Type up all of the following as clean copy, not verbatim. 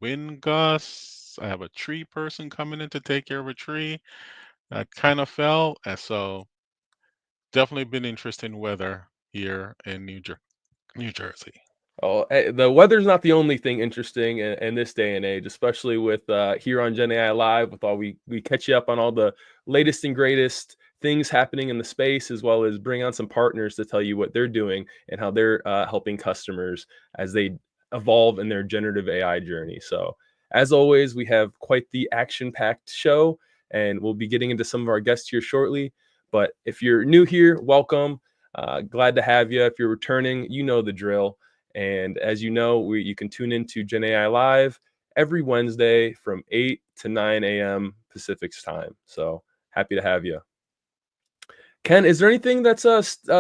wind gusts. I have a tree person coming in to take care of a tree that kind of fell. And so definitely been interesting weather here in New Jersey. Oh, the weather's not the only thing interesting in this day and age, especially with here on Gen AI Live, with all we catch you up on all the latest and greatest things happening in the space, as well as bring on some partners to tell you what they're doing and how they're helping customers as they evolve in their generative AI journey. So, as always, we have quite the action-packed show, and we'll be getting into some of our guests here shortly. But if you're new here, welcome. Glad to have you. If you're returning, you know the drill. And as you know, you can tune into Gen AI Live every Wednesday from 8 to 9 a.m. Pacific time. So happy to have you. Ken, is there anything that's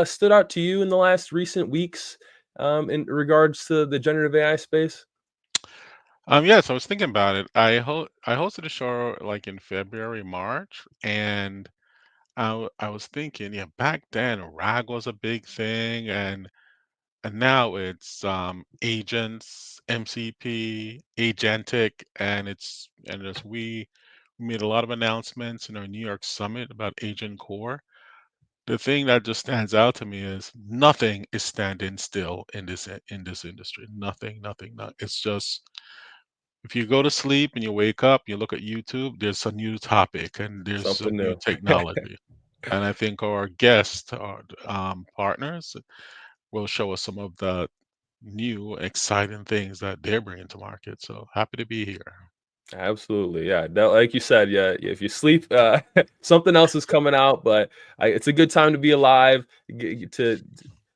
stood out to you in the last recent weeks in regards to the generative AI space? Yes, I was thinking about it. I hosted a show like in February, March, and I was thinking, yeah, back then RAG was a big thing, and now it's agents, MCP, agentic, and as we made a lot of announcements in our New York Summit about Agent Core. The thing that just stands out to me is nothing is standing still in this industry. Nothing, nothing, not. It's just if you go to sleep and you wake up, you look at YouTube, there's a new topic and there's some Something new new. technology. And I think our guests, our partners, will show us some of the new, exciting things that they're bringing to market. So happy to be here. Absolutely, yeah. Like you said, yeah. If you sleep, something else is coming out. But it's a good time to be alive, to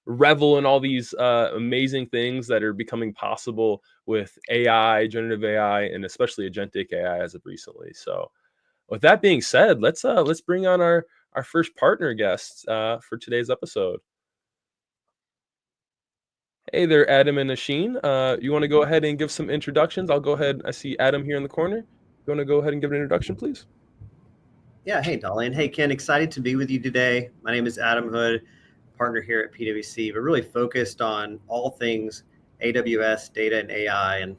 revel in all these amazing things that are becoming possible with AI, generative AI, and especially agentic AI as of recently. So, with that being said, let's bring on our first partner guests for today's episode. Hey there, Adam and Nasheen. You want to go ahead and give some introductions? I'll go ahead. I see Adam here in the corner. You want to go ahead and give an introduction, please? Yeah, hey Dolly, and hey Ken, excited to be with you today. My name is Adam Hood, partner here at PwC. We're really focused on all things AWS, data, and AI, and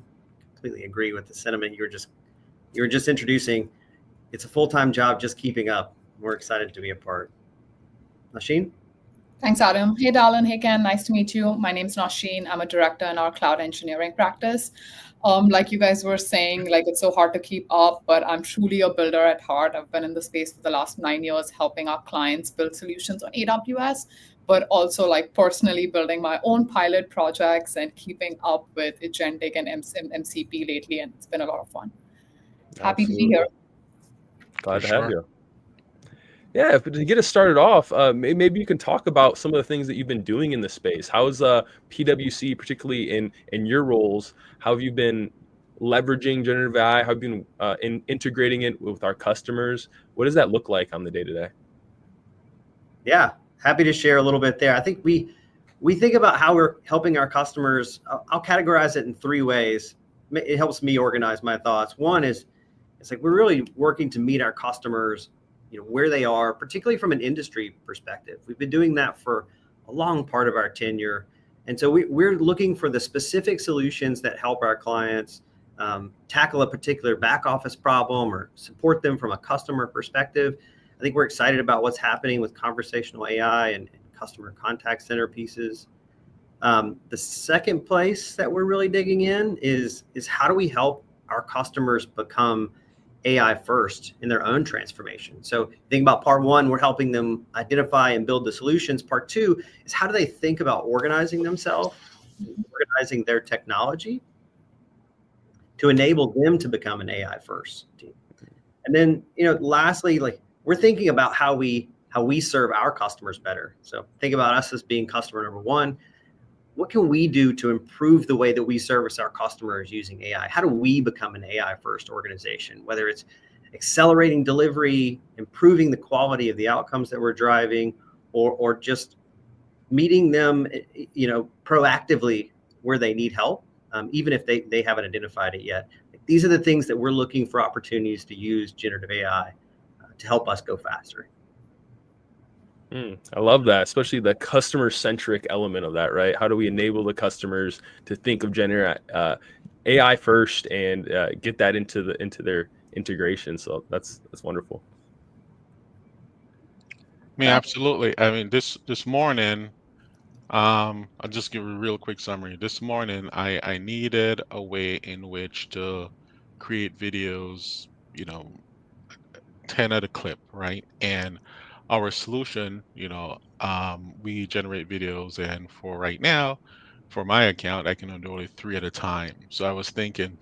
completely agree with the sentiment you were just introducing. It's a full-time job just keeping up. We're excited to be a part. Nasheen? Thanks, Adam. Hey, Darlin. Hey, Ken. Nice to meet you. My name's Nosheen. I'm a director in our cloud engineering practice. Like you guys were saying, like it's so hard to keep up, but I'm truly a builder at heart. I've been in the space for the last 9 years, helping our clients build solutions on AWS, but also like personally building my own pilot projects and keeping up with agentic and MCP lately, and it's been a lot of fun. Happy to be here. Absolutely. For Glad to have sure. you. Yeah, to get us started off, maybe you can talk about some of the things that you've been doing in this space. How's PwC, particularly in your roles, how have you been leveraging generative AI? How have you been integrating it with our customers? What does that look like on the day to day? Yeah, happy to share a little bit there. I think we think about how we're helping our customers. I'll categorize it in three ways. It helps me organize my thoughts. One is it's like we're really working to meet our customers, where they are, particularly from an industry perspective. We've been doing that for a long part of our tenure, and so we're looking for the specific solutions that help our clients tackle a particular back office problem or support them from a customer perspective. I think we're excited about what's happening with conversational AI and customer contact center pieces. The second place that we're really digging in is how do we help our customers become AI first in their own transformation? So think about part one, we're helping them identify and build the solutions. Part two is how do they think about organizing themselves, organizing their technology to enable them to become an AI first team. And then, lastly, like we're thinking about how we serve our customers better. So think about us as being customer number one. What can we do to improve the way that we service our customers using AI? How do we become an AI first organization? Whether it's accelerating delivery, improving the quality of the outcomes that we're driving, or just meeting them, proactively where they need help, even if they haven't identified it yet. These are the things that we're looking for opportunities to use generative AI to help us go faster. I love that, especially the customer-centric element of that, right? How do we enable the customers to think of AI first and get that into their integration? So that's wonderful. I mean, absolutely. I mean, this morning, I'll just give a real quick summary. This morning, I needed a way in which to create videos, 10 at a clip, right? And our solution, we generate videos, and for right now, for my account, I can only do it 3 at a time. So I was thinking,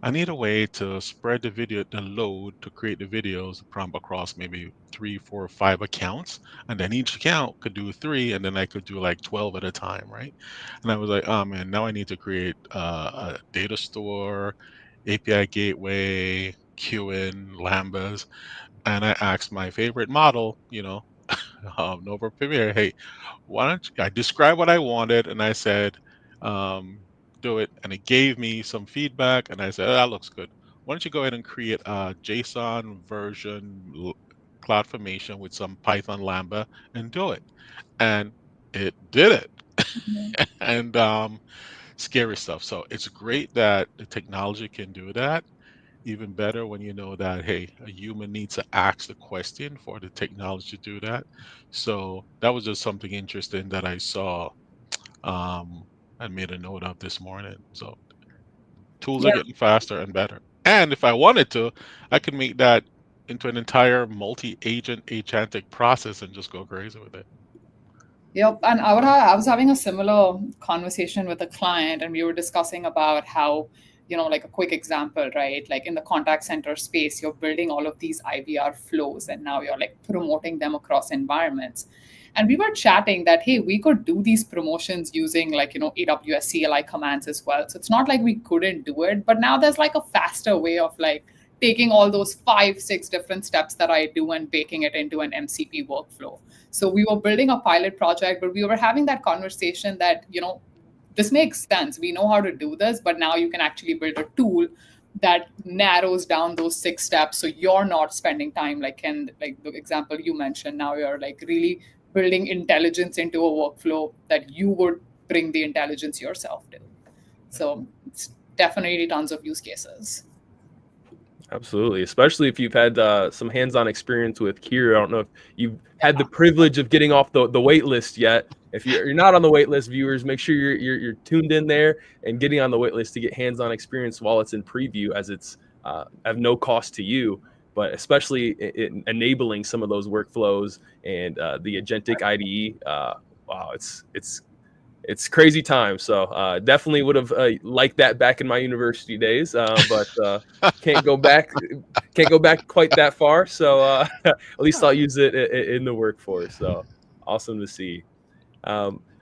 I need a way to spread the load to create the videos from across maybe 3, 4, 5 accounts, and then each account could do 3, and then I could do like 12 at a time, right? And I was like, oh man, now I need to create a data store, API gateway, queuing, Lambdas, and I asked my favorite model, Nova Premier, hey, why don't you, I described what I wanted, and I said, um, do it, and it gave me some feedback, and I said, that looks good. Why don't you go ahead and create a JSON version cloud formation with some Python Lambda and do it, and it did it, Mhm. and scary stuff. So it's great that the technology can do that. Even better when you know that, hey, a human needs to ask the question for the technology to do that. So that was just something interesting that I saw, um, and made a note of this morning. So tools are Yeah. getting faster and better. And if I wanted to, I could make that into an entire multi-agent agentic process and just go crazy with it. Yep. And I was having a similar conversation with a client, and we were discussing about how, like a quick example, right? Like in the contact center space, you're building all of these IVR flows, and now you're like promoting them across environments. And we were chatting that, hey, we could do these promotions using like, AWS CLI commands as well. So it's not like we couldn't do it, but now there's like a faster way of like taking all those 5, 6 different steps that I do and baking it into an MCP workflow. So we were building a pilot project, but we were having that conversation that, this makes sense. We know how to do this, but now you can actually build a tool that narrows down those 6 steps. So you're not spending time like the example you mentioned. Now you're like really building intelligence into a workflow that you would bring the intelligence yourself to. So it's definitely tons of use cases. Absolutely, especially if you've had some hands-on experience with Kira. I don't know if you've had the privilege of getting off the wait list yet. If you're not on the wait list, viewers, make sure you're tuned in there and getting on the wait list to get hands-on experience while it's in preview, as it's at no cost to you, but especially in enabling some of those workflows and the agentic IDE. Wow, it's crazy time. So definitely would have liked that back in my university days, but can't go back quite that far. So at least I'll use it in the workforce. So awesome to see.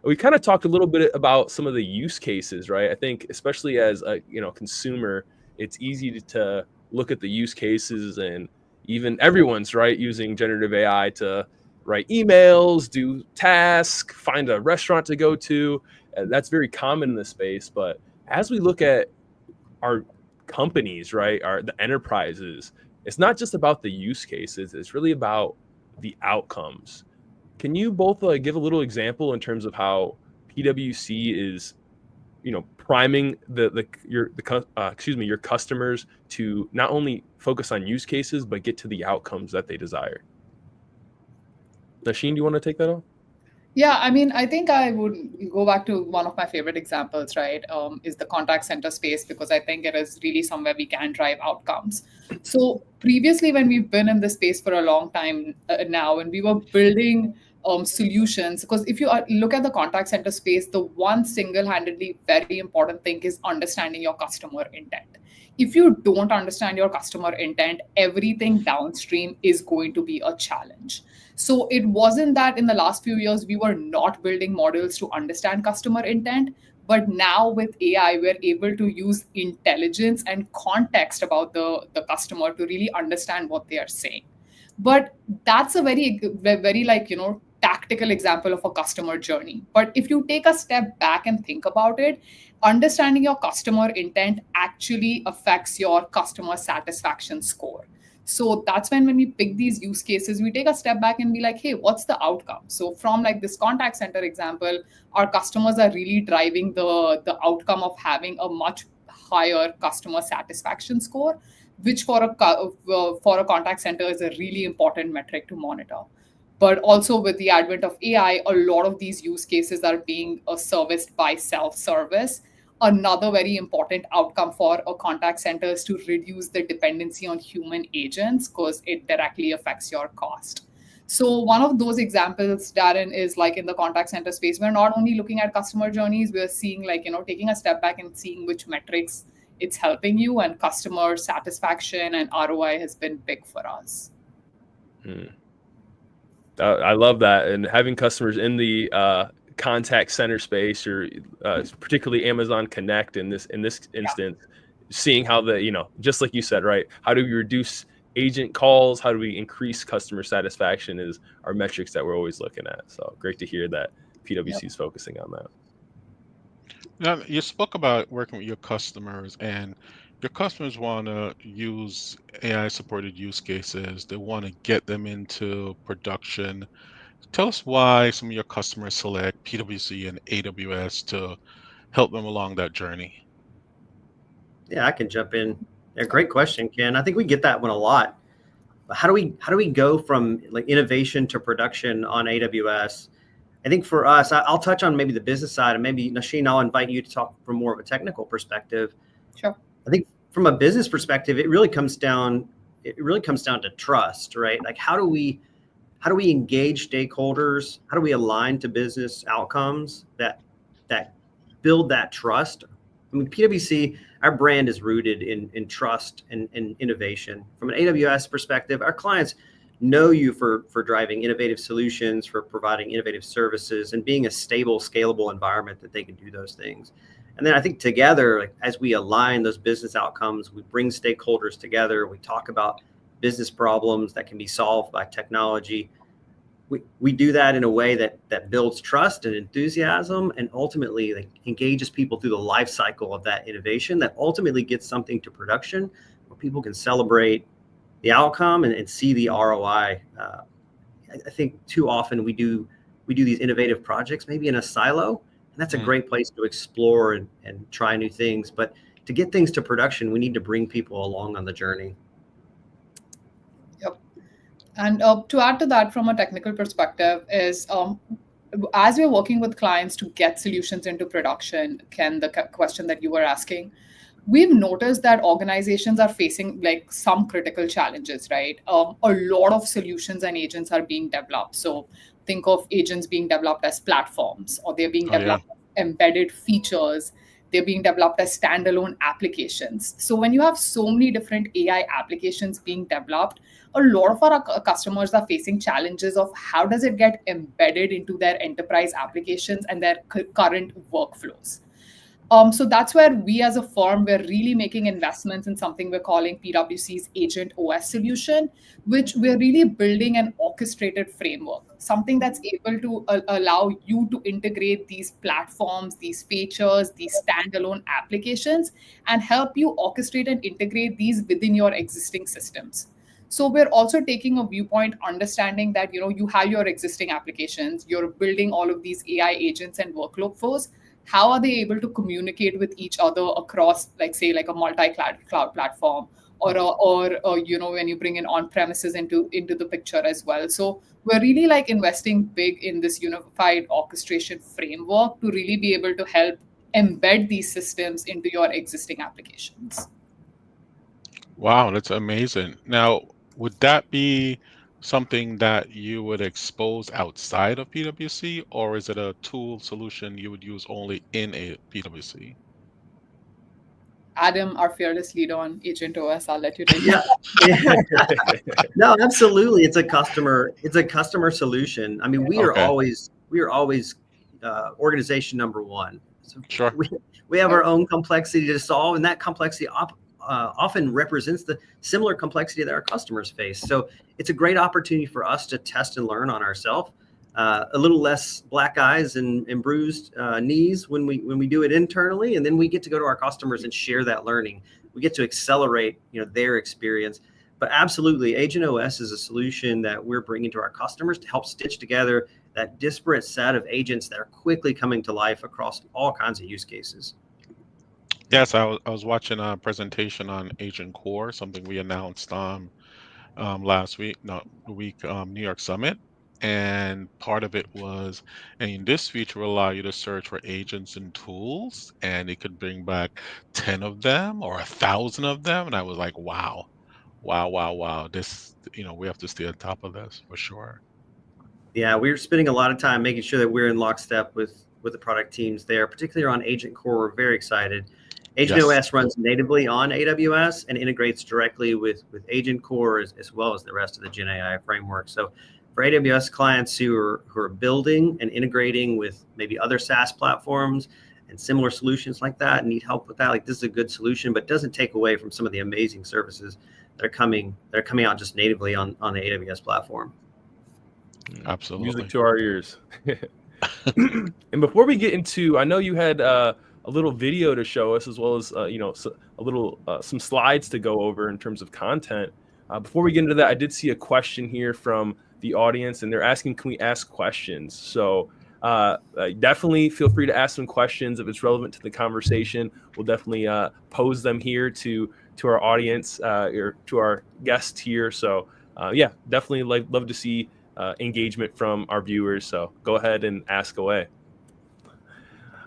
We kind of talked a little bit about some of the use cases, right? I think especially as a consumer, it's easy to look at the use cases, and even everyone's right using generative AI to write emails, do tasks, find a restaurant to go to. That's very common in this space. But as we look at our companies, right, the enterprises, it's not just about the use cases. It's really about the outcomes. Can you both give a little example in terms of how PwC is, priming your customers to not only focus on use cases but get to the outcomes that they desire? Nasheen, do you want to take that on? Yeah, I mean, I think I would go back to one of my favorite examples, right? Is the contact center space, because I think it is really somewhere we can drive outcomes. So previously, when we've been in this space for a long time now, and we were building solutions, because if you look at the contact center space, the one single-handedly very important thing is understanding your customer intent. If you don't understand your customer intent, everything downstream is going to be a challenge. So it wasn't that in the last few years we were not building models to understand customer intent, but now with AI, we're able to use intelligence and context about the customer to really understand what they are saying. But that's a very like, tactical example of a customer journey. But if you take a step back and think about it, understanding your customer intent actually affects your customer satisfaction score. So that's when we pick these use cases, we take a step back and be like, hey, what's the outcome? So from like this contact center example, our customers are really driving the outcome of having a much higher customer satisfaction score, which for a contact center is a really important metric to monitor. But also with the advent of AI, a lot of these use cases are being serviced by self-service. Another very important outcome for a contact center is to reduce the dependency on human agents because it directly affects your cost. So one of those examples, Darren, is like in the contact center space, we're not only looking at customer journeys, we're seeing like, taking a step back and seeing which metrics it's helping you, and customer satisfaction and ROI has been big for us. I love that. And having customers in the contact center space, or particularly Amazon Connect in this instance, seeing how just like you said, right? How do we reduce agent calls? How do we increase customer satisfaction is our metrics that we're always looking at. So great to hear that PwC is focusing on that. Now, you spoke about working with your customers, and your customers want to use AI-supported use cases. They want to get them into production. Tell us why some of your customers select PwC and AWS to help them along that journey. Yeah, I can jump in. Yeah, great question, Ken. I think we get that one a lot. But how do we go from like innovation to production on AWS? I think for us, I'll touch on maybe the business side, and maybe Nosheen, I'll invite you to talk from more of a technical perspective. Sure. I think from a business perspective, it really comes down to trust, right? Like how do we engage stakeholders? How do we align to business outcomes that build that trust? I mean, PwC, our brand is rooted in trust and innovation. From an AWS perspective, our clients know you for driving innovative solutions, for providing innovative services, and being a stable, scalable environment that they can do those things. And then I think together, like, as we align those business outcomes, we bring stakeholders together, we talk about business problems that can be solved by technology. We do that in a way that builds trust and enthusiasm, and ultimately like engages people through the life cycle of that innovation that ultimately gets something to production where people can celebrate the outcome and see the ROI. I think too often we do these innovative projects maybe in a silo, and that's a great place to explore and try new things. But to get things to production, we need to bring people along on the journey. Yep. And to add to that from a technical perspective is, as we're working with clients to get solutions into production, Ken, the question that you were asking, we've noticed that organizations are facing like some critical challenges, right? A lot of solutions and agents are being developed. So think of agents being developed as platforms, or they're being developed as embedded features. They're being developed as standalone applications. So when you have so many different AI applications being developed, a lot of our customers are facing challenges of how does it get embedded into their enterprise applications and their current workflows. So that's where we as a firm, we're really making investments in something we're calling PwC's Agent OS solution, which we're really building an orchestrated framework, something that's able to allow you to integrate these platforms, these features, these standalone applications, and help you orchestrate and integrate these within your existing systems. So we're also taking a viewpoint, understanding that you have your existing applications, you're building all of these AI agents and workload flows. How are they able to communicate with each other across, like, say, like a multi-cloud platform, or when you bring in on-premises into the picture as well. So we're really like investing big in this unified orchestration framework to really be able to help embed these systems into your existing applications. Wow, that's amazing. Now, would that be something that you would expose outside of PwC, or is it a tool solution you would use only in a PwC? Adam, our fearless leader on Agent OS, I'll let you take that. No, absolutely. It's a customer solution. I mean, we are always organization number one. So sure. We have our own complexity to solve, and that complexity often represents the similar complexity that our customers face. So it's a great opportunity for us to test and learn on ourselves. A little less black eyes and bruised knees when we do it internally, and then we get to go to our customers and share that learning. We get to accelerate their experience. But absolutely, Agent OS is a solution that we're bringing to our customers to help stitch together that disparate set of agents that are quickly coming to life across all kinds of use cases. Yes, I was watching a presentation on Agent Core, something we announced last week, no, the week New York Summit. And part of it was, and this feature will allow you to search for agents and tools, and it could bring back 10 of them or 1,000 of them. And I was like, wow, wow, wow, wow. This, we have to stay on top of this for sure. Yeah, we're spending a lot of time making sure that we're in lockstep with the product teams there, particularly on Agent Core. We're very excited. Agent Yes. OS runs natively on AWS and integrates directly with Agent Core as well as the rest of the GenAI framework. So for AWS clients who are building and integrating with maybe other SaaS platforms and similar solutions like that and need help with that, like this is a good solution, but doesn't take away from some of the amazing services that are coming out just natively on the AWS platform. Absolutely. Music to our ears. And before we get into, I know you had a little video to show us, as well as some slides to go over in terms of content. Before we get into that, I did see a question here from the audience, and they're asking, can we ask questions? So definitely feel free to ask some questions if it's relevant to the conversation. We'll definitely pose them here to our audience or to our guests here. So yeah, definitely love to see engagement from our viewers. So go ahead and ask away.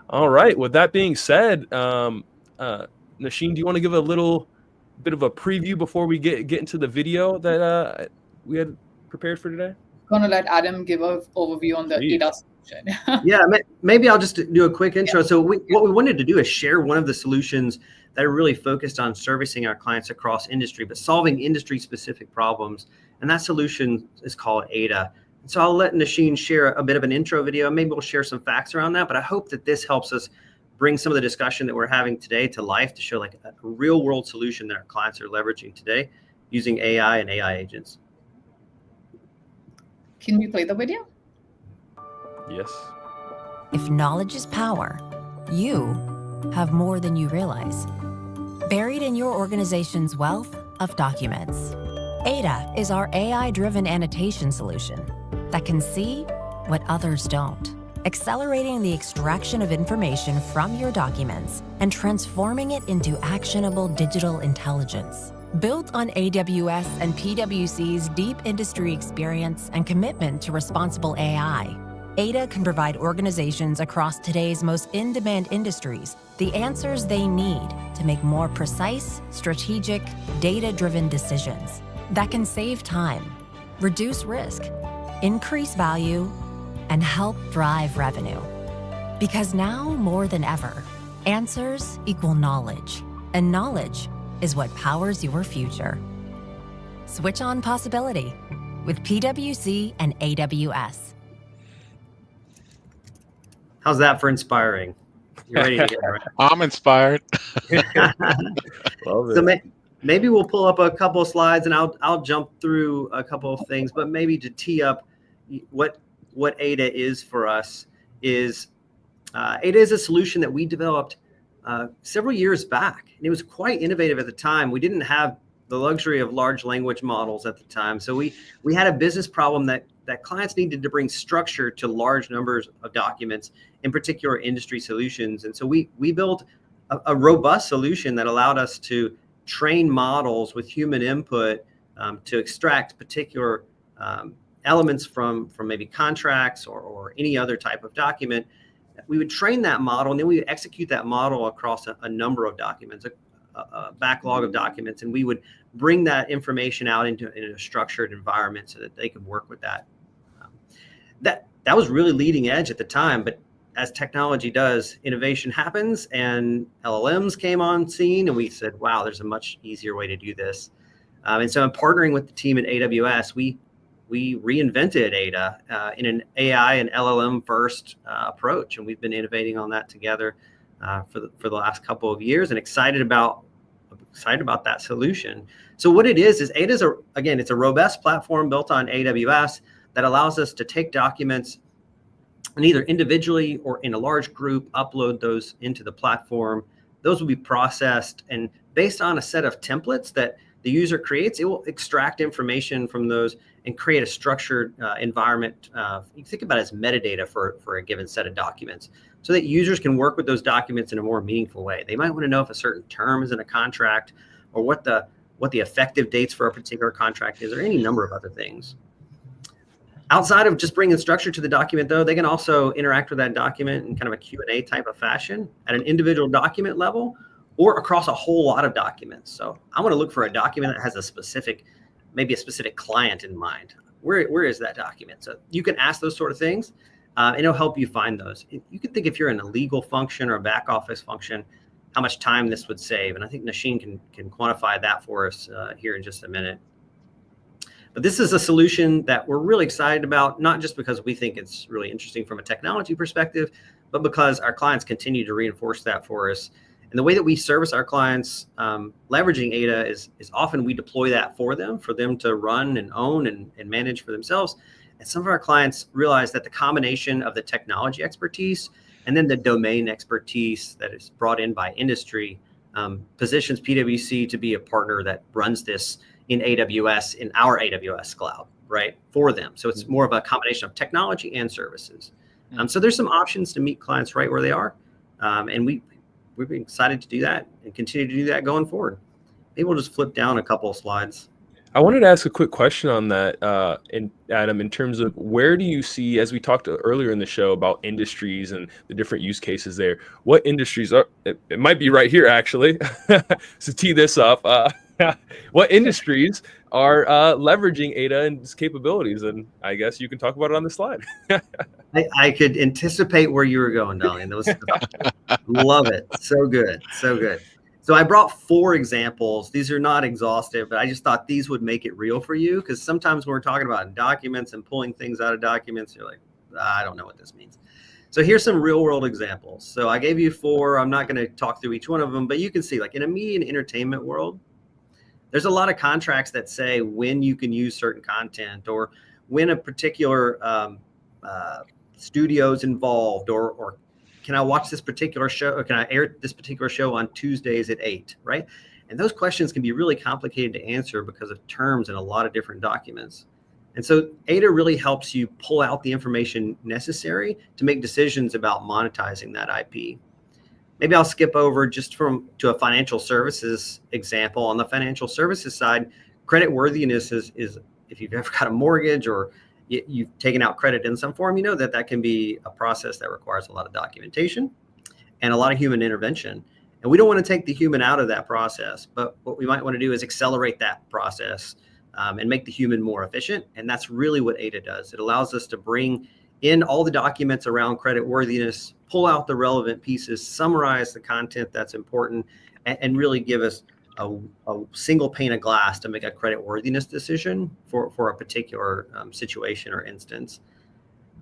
All right. With that being said, Nasheen, do you want to give a little bit of a preview before we get into the video that we had prepared for today? Going to let Adam give an overview on the AIDA solution. Yeah, maybe I'll just do a quick intro. Yeah. So what we wanted to do is share one of the solutions that are really focused on servicing our clients across industry, but solving industry-specific problems. And that solution is called AIDA. So I'll let Nasheen share a bit of an intro video. Maybe we'll share some facts around that, but I hope that this helps us bring some of the discussion that we're having today to life, to show like a real world solution that our clients are leveraging today using AI and AI agents. Can we play the video? Yes. If knowledge is power, you have more than you realize. Buried in your organization's wealth of documents, AIDA is our AI-driven annotation solution that can see what others don't, accelerating the extraction of information from your documents and transforming it into actionable digital intelligence. Built on AWS and PwC's deep industry experience and commitment to responsible AI, AIDA can provide organizations across today's most in-demand industries the answers they need to make more precise, strategic, data-driven decisions that can save time, reduce risk, increase value, and help drive revenue. Because now, more than ever, answers equal knowledge, and knowledge is what powers your future. Switch on possibility with PwC and AWS. How's that for inspiring? You're ready to get it, right? I'm inspired. Love it. So maybe we'll pull up a couple of slides and I'll jump through a couple of things, but maybe to tee up what AIDA is for us is AIDA is a solution that we developed several years back, and it was quite innovative at the time. We didn't have the luxury of large language models at the time, so we had a business problem that clients needed to bring structure to large numbers of documents, in particular industry solutions. And so we built a robust solution that allowed us to train models with human input to extract particular elements from maybe contracts or any other type of document. We would train that model, and then we would execute that model across a number of documents, a backlog of documents, and we would bring that information out in a structured environment so that they could work with that. That was really leading edge at the time, but as technology does, innovation happens, and LLMs came on scene, and we said, wow, there's a much easier way to do this. And so in partnering with the team at AWS, we reinvented AIDA in an AI and LLM first approach, and we've been innovating on that together for the last couple of years, and excited about that solution. So what it is AIDA it's a robust platform built on AWS that allows us to take documents and either individually or in a large group, upload those into the platform. Those will be processed, and based on a set of templates that the user creates, it will extract information from those and create a structured environment. You think about it as metadata for a given set of documents, so that users can work with those documents in a more meaningful way. They might want to know if a certain term is in a contract, or what the effective dates for a particular contract is, or any number of other things. Outside of just bringing structure to the document, though, they can also interact with that document in kind of a Q&A type of fashion at an individual document level or across a whole lot of documents. So I want to look for a document that has maybe a specific client in mind. Where is that document? So you can ask those sort of things, and it'll help you find those. You can think, if you're in a legal function or a back office function, how much time this would save. And I think Nasheen can quantify that for us here in just a minute. But this is a solution that we're really excited about, not just because we think it's really interesting from a technology perspective, but because our clients continue to reinforce that for us. And the way that we service our clients leveraging AIDA is often we deploy that for them to run and own and manage for themselves. And some of our clients realize that the combination of the technology expertise and then the domain expertise that is brought in by industry positions PwC to be a partner that runs this in AWS, in our AWS cloud, right, for them. So it's more of a combination of technology and services. So there's some options to meet clients right where they are. And we've been excited to do that and continue to do that going forward. Maybe we'll just flip down a couple of slides. I wanted to ask a quick question on that, Adam, in terms of where do you see, as we talked earlier in the show about industries and the different use cases there, what industries are, it might be right here actually, to tee this up, what industries are leveraging AIDA and its capabilities? And I guess you can talk about it on the slide. I could anticipate where you were going, Dalian. That was love it. So good. So good. So I brought 4 examples. These are not exhaustive, but I just thought these would make it real for you, because sometimes when we're talking about documents and pulling things out of documents, you're like, I don't know what this means. So here's some real world examples. So I gave you 4. I'm not going to talk through each one of them, but you can see, like, in a media and entertainment world, there's a lot of contracts that say when you can use certain content, or when a particular studio's involved, or can I watch this particular show, or can I air this particular show on Tuesdays at 8, right? And those questions can be really complicated to answer because of terms in a lot of different documents. And so AIDA really helps you pull out the information necessary to make decisions about monetizing that IP. Maybe I'll skip over just to a financial services example. On the financial services side, credit worthiness is if you've ever got a mortgage or you've taken out credit in some form, you know that can be a process that requires a lot of documentation and a lot of human intervention. And we don't want to take the human out of that process, but what we might want to do is accelerate that process and make the human more efficient. And that's really what AIDA does. It allows us to bring in all the documents around credit worthiness, pull out the relevant pieces, summarize the content that's important, and really give us a single pane of glass to make a credit worthiness decision for a particular situation or instance.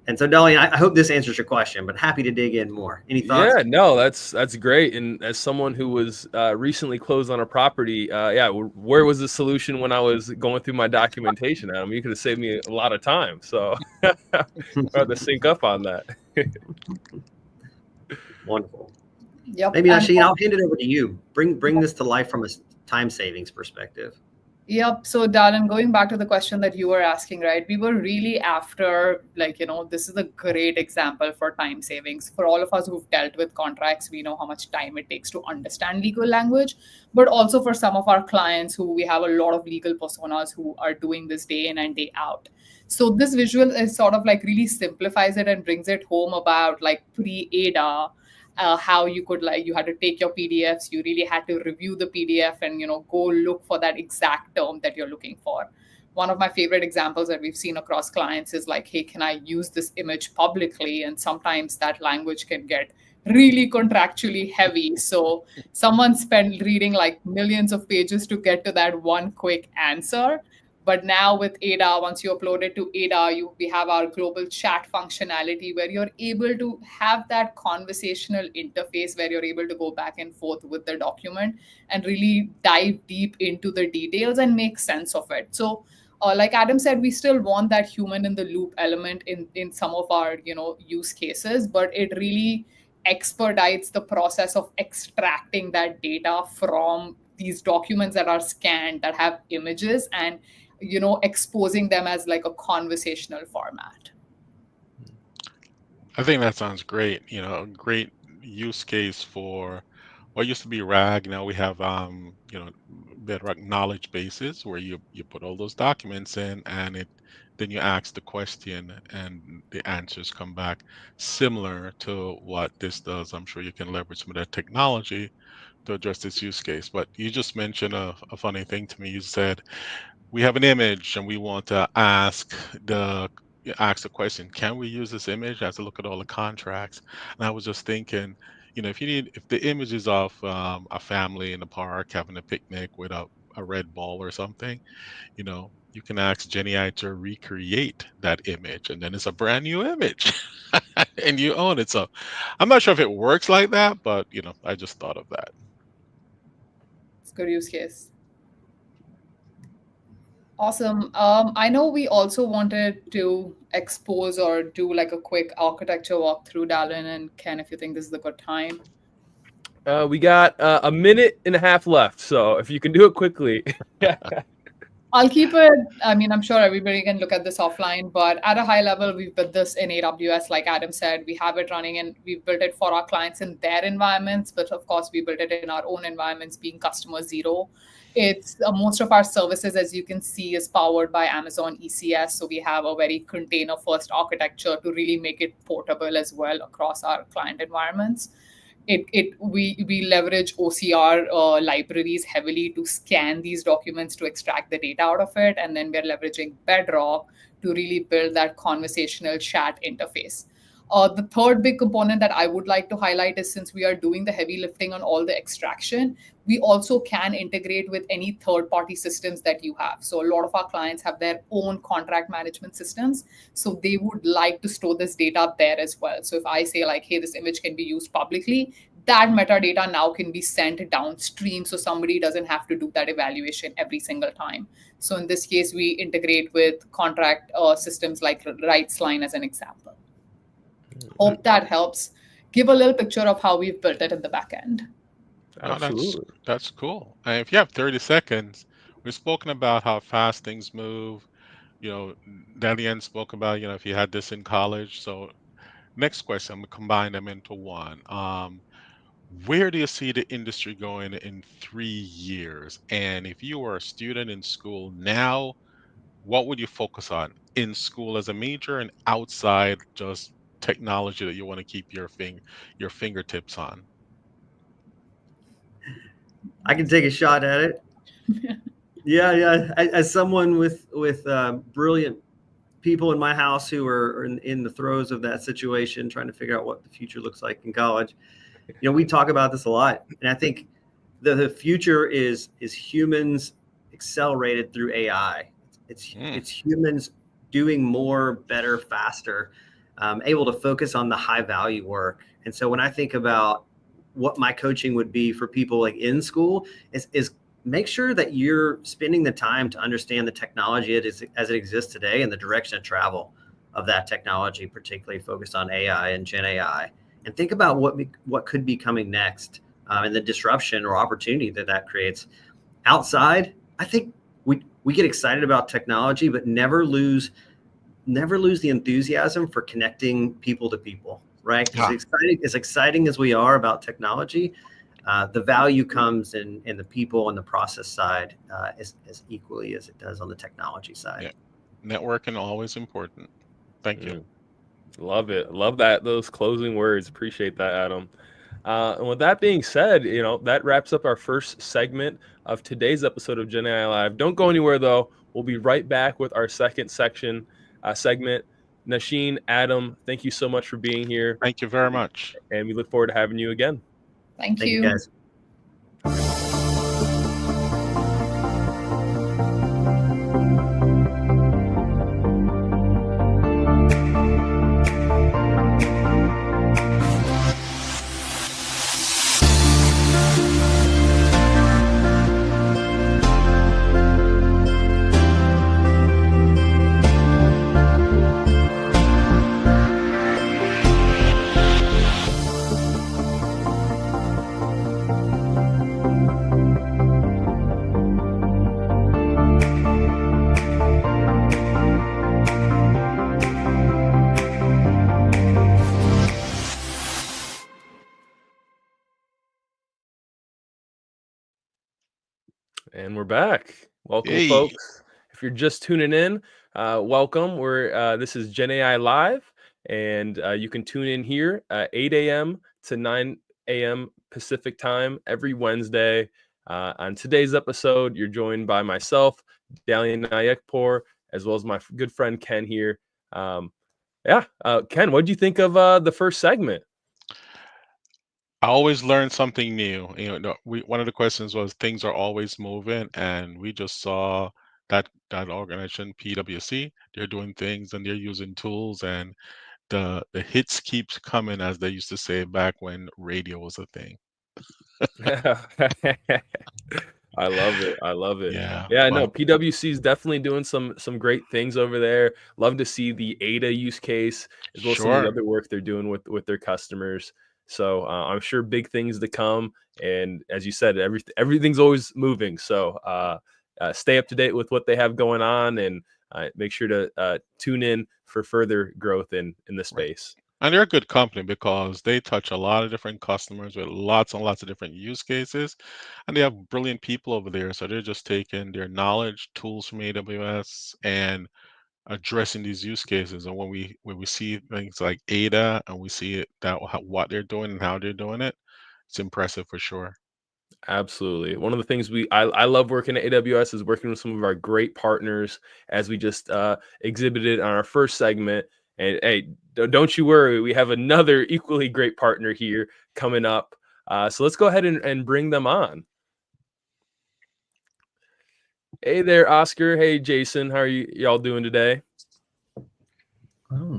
And so, Dalian, I hope this answers your question, but happy to dig in more. Any thoughts? Yeah, no, that's great. And as someone who was recently closed on a property, where was the solution when I was going through my documentation, Adam? You could have saved me a lot of time. So I have to sync up on that. Wonderful. Yep. Maybe, Nasheen, I'll hand it over to you. Bring this to life from a time savings perspective. Yep. So, Darren, going back to the question that you were asking, right? We were really after, this is a great example for time savings. For all of us who've dealt with contracts, we know how much time it takes to understand legal language, but also for some of our clients who we have a lot of legal personas who are doing this day in and day out. So this visual is sort of really simplifies it and brings it home about pre-AIDA. How you could you had to take your PDFs, you really had to review the PDF and go look for that exact term that you're looking for. One of my favorite examples that we've seen across clients is hey, can I use this image publicly? And sometimes that language can get really contractually heavy. So someone spent reading millions of pages to get to that one quick answer. But now with AIDA, once you upload it to AIDA, we have our global chat functionality where you're able to have that conversational interface where you're able to go back and forth with the document and really dive deep into the details and make sense of it. So like Adam said, we still want that human in the loop element in some of our use cases, but it really expedites the process of extracting that data from these documents that are scanned that have images and exposing them as like a conversational format. I think that sounds great. A great use case for what used to be RAG. Now we have Bedrock knowledge bases where you put all those documents in, and then you ask the question and the answers come back similar to what this does. I'm sure you can leverage some of that technology to address this use case. But you just mentioned a funny thing to me. You said we have an image and we want to ask the question, can we use this image? I have to look at all the contracts. And I was just thinking, if the image is of a family in the park having a picnic with a red ball or something, you can ask GenAI to recreate that image, and then it's a brand new image and you own it. So I'm not sure if it works like that, but I just thought of that. It's a good use case. Awesome. I know we also wanted to expose or do like a quick architecture walkthrough, Dallin and Ken, if you think this is a good time. We got a minute and a half left, so if you can do it quickly. I'll keep it. I mean, I'm sure everybody can look at this offline, but at a high level, we've built this in AWS, like Adam said. We have it running and we've built it for our clients in their environments, but of course, we built it in our own environments, being customer zero. It's most of our services, as you can see, is powered by Amazon ECS. So we have a very container first architecture to really make it portable as well across our client environments. We leverage OCR libraries heavily to scan these documents to extract the data out of it. And then we're leveraging Bedrock to really build that conversational chat interface. The third big component that I would like to highlight is, since we are doing the heavy lifting on all the extraction, we also can integrate with any third-party systems that you have. So a lot of our clients have their own contract management systems. So they would like to store this data there as well. So if I say like, hey, this image can be used publicly, that metadata now can be sent downstream. So somebody doesn't have to do that evaluation every single time. So in this case, we integrate with contract systems like RightsLine as an example. Hope that helps give a little picture of how we've built it in the back end. Absolutely. That's cool. And if you have 30 seconds, we've spoken about how fast things move. Dalian spoke about, if you had this in college. So next question, I'm going to combine them into one. Where do you see the industry going in 3 years? And if you were a student in school now, what would you focus on in school as a major and outside, just technology that you want to keep your fingertips on? I can take a shot at it. Yeah. As someone with brilliant people in my house who are in the throes of that situation, trying to figure out what the future looks like in college, we talk about this a lot, and I think the future is humans accelerated through AI. It's humans doing more, better, faster, able to focus on the high value work. And so when I think about what my coaching would be for people like in school is make sure that you're spending the time to understand the technology as it exists today and the direction of travel of that technology, particularly focused on AI and Gen AI, and think about what could be coming next, and the disruption or opportunity that creates. Outside, I think we get excited about technology, but never lose the enthusiasm for connecting people to people, right? Yeah. As exciting as we are about technology, the value comes in the people and the process side as equally as it does on the technology side. Yeah. Networking always important. Thank you. Love it. Love those closing words. Appreciate that, Adam. And with that being said, that wraps up our first segment of today's episode of GenAI Live. Don't go anywhere, though. We'll be right back with our second segment. Nosheen, Adam, thank you so much for being here. Thank you very much. And we look forward to having you again. Thank you guys. And we're back. Welcome, Hey, folks. If you're just tuning in, welcome. This is GenAI Live, and you can tune in here 8 a.m. to 9 a.m. Pacific time every Wednesday. On today's episode, you're joined by myself, Dalian Nayekpour, as well as my good friend Ken here. Ken, what did you think of the first segment? I always learn something new. One of the questions was things are always moving, and we just saw that organization PwC. They're doing things and they're using tools, and the hits keeps coming, as they used to say back when radio was a thing. I love it. I love it. Yeah, Yeah, no, but PwC is definitely doing some great things over there. Love to see the AIDA use case as well as some of the sure. other work they're doing with their customers. So I'm sure big things to come. And as you said, everything's always moving. So stay up to date with what they have going on, and make sure to tune in for further growth in the Right. space. And they're a good company because they touch a lot of different customers with lots and lots of different use cases. And they have brilliant people over there. So they're just taking their knowledge, tools from AWS, and addressing these use cases. And when we see things like AIDA and we see what they're doing and how they're doing it, it's impressive for sure. Absolutely. One of the things I love working at AWS is working with some of our great partners, as we just exhibited on our first segment. And hey, don't you worry, we have another equally great partner here coming up. So let's go ahead and bring them on. Hey there, Oscar. Hey, Jason. How are y'all doing today?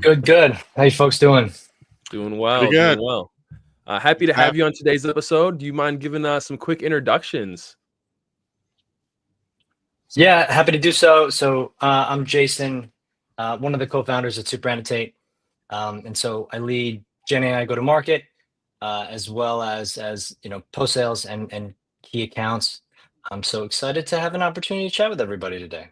Good. How you folks doing? Doing Pretty well, good. doing well. Happy to have you on today's episode. Do you mind giving us some quick introductions? Yeah, happy to do so. So I'm Jason, one of the co-founders at SuperAnnotate, and so I lead GenAI go-to-market, as well as post sales and key accounts. I'm so excited to have an opportunity to chat with everybody today.